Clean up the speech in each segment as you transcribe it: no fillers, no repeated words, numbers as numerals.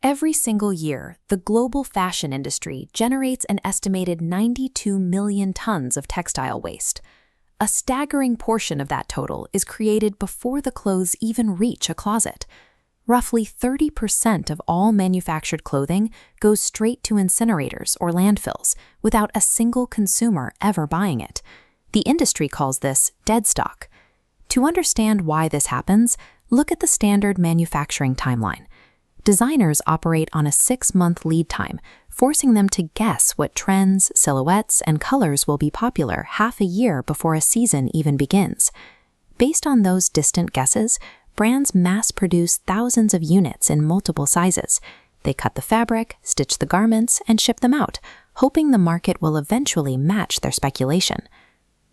Every single year, the global fashion industry generates an estimated 92 million tons of textile waste. A staggering portion of that total is created before the clothes even reach a closet. Roughly 30% of all manufactured clothing goes straight to incinerators or landfills without a single consumer ever buying it. The industry calls this deadstock. To understand why this happens, look at the standard manufacturing timeline. Designers operate on a 6-month lead time, forcing them to guess what trends, silhouettes, and colors will be popular half a year before a season even begins. Based on those distant guesses, brands mass-produce thousands of units in multiple sizes. They cut the fabric, stitch the garments, and ship them out, hoping the market will eventually match their speculation.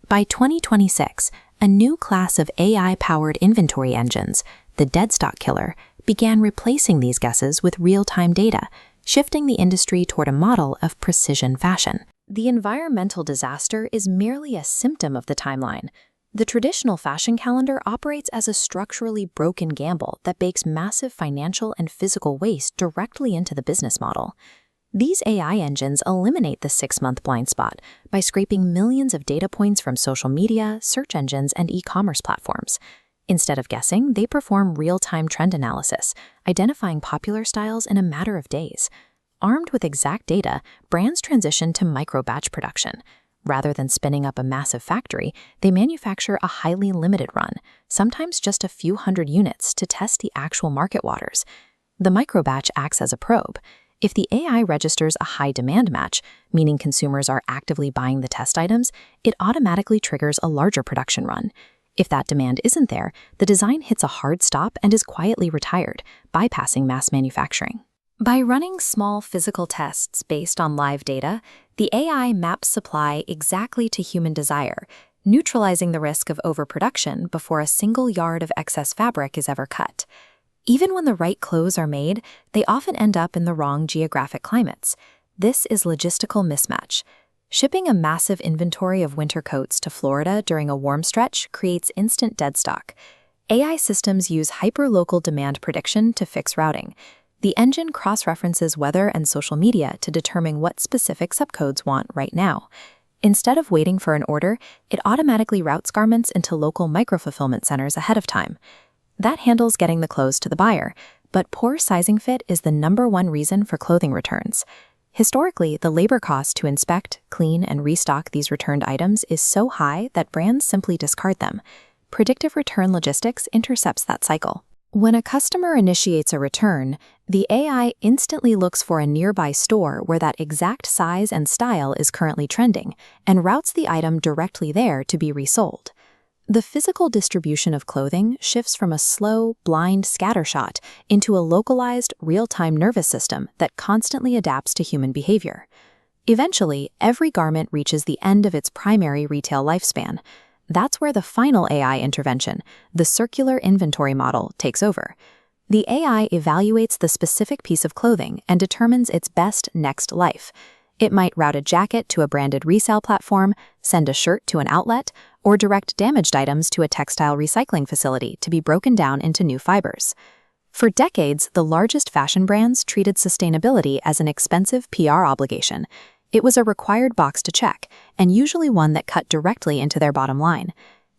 By 2026, a new class of AI-powered inventory engines, the Deadstock killer, began replacing these guesses with real-time data, shifting the industry toward a model of precision fashion. The environmental disaster is merely a symptom of the timeline. The traditional fashion calendar operates as a structurally broken gamble that bakes massive financial and physical waste directly into the business model. These AI engines eliminate the 6-month blind spot by scraping millions of data points from social media, search engines, and e-commerce platforms. Instead of guessing, they perform real-time trend analysis, identifying popular styles in a matter of days. Armed with exact data, brands transition to micro-batch production. Rather than spinning up a massive factory, they manufacture a highly limited run, sometimes just a few hundred units, to test the actual market waters. The micro-batch acts as a probe. If the AI registers a high demand match, meaning consumers are actively buying the test items, it automatically triggers a larger production run. If that demand isn't there, the design hits a hard stop and is quietly retired, bypassing mass manufacturing. By running small physical tests based on live data, the AI maps supply exactly to human desire, neutralizing the risk of overproduction before a single yard of excess fabric is ever cut. Even when the right clothes are made, they often end up in the wrong geographic climates. This is logistical mismatch. Shipping a massive inventory of winter coats to Florida during a warm stretch creates instant deadstock. AI systems use hyperlocal demand prediction to fix routing. The engine cross-references weather and social media to determine what specific subcodes want right now. Instead of waiting for an order, it automatically routes garments into local micro-fulfillment centers ahead of time. That handles getting the clothes to the buyer, but poor sizing fit is the #1 reason for clothing returns. Historically, the labor cost to inspect, clean, and restock these returned items is so high that brands simply discard them. Predictive return logistics intercepts that cycle. When a customer initiates a return, the AI instantly looks for a nearby store where that exact size and style is currently trending and routes the item directly there to be resold. The physical distribution of clothing shifts from a slow, blind scattershot into a localized, real-time nervous system that constantly adapts to human behavior. Eventually, every garment reaches the end of its primary retail lifespan. That's where the final AI intervention, the circular inventory model, takes over. The AI evaluates the specific piece of clothing and determines its best next life. It might route a jacket to a branded resale platform, send a shirt to an outlet, or direct damaged items to a textile recycling facility to be broken down into new fibers. For decades, the largest fashion brands treated sustainability as an expensive PR obligation. It was a required box to check, and usually one that cut directly into their bottom line.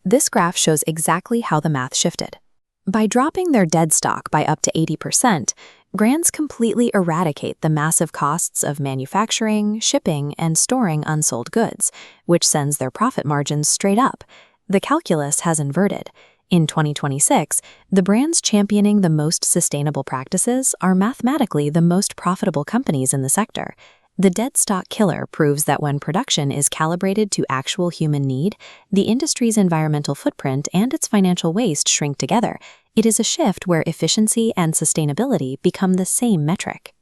This graph shows exactly how the math shifted. By dropping their deadstock by up to 80%, brands completely eradicate the massive costs of manufacturing, shipping, and storing unsold goods, which sends their profit margins straight up. The calculus has inverted. In 2026, the brands championing the most sustainable practices are mathematically the most profitable companies in the sector. The deadstock killer proves that when production is calibrated to actual human need, the industry's environmental footprint and its financial waste shrink together. It is a shift where efficiency and sustainability become the same metric.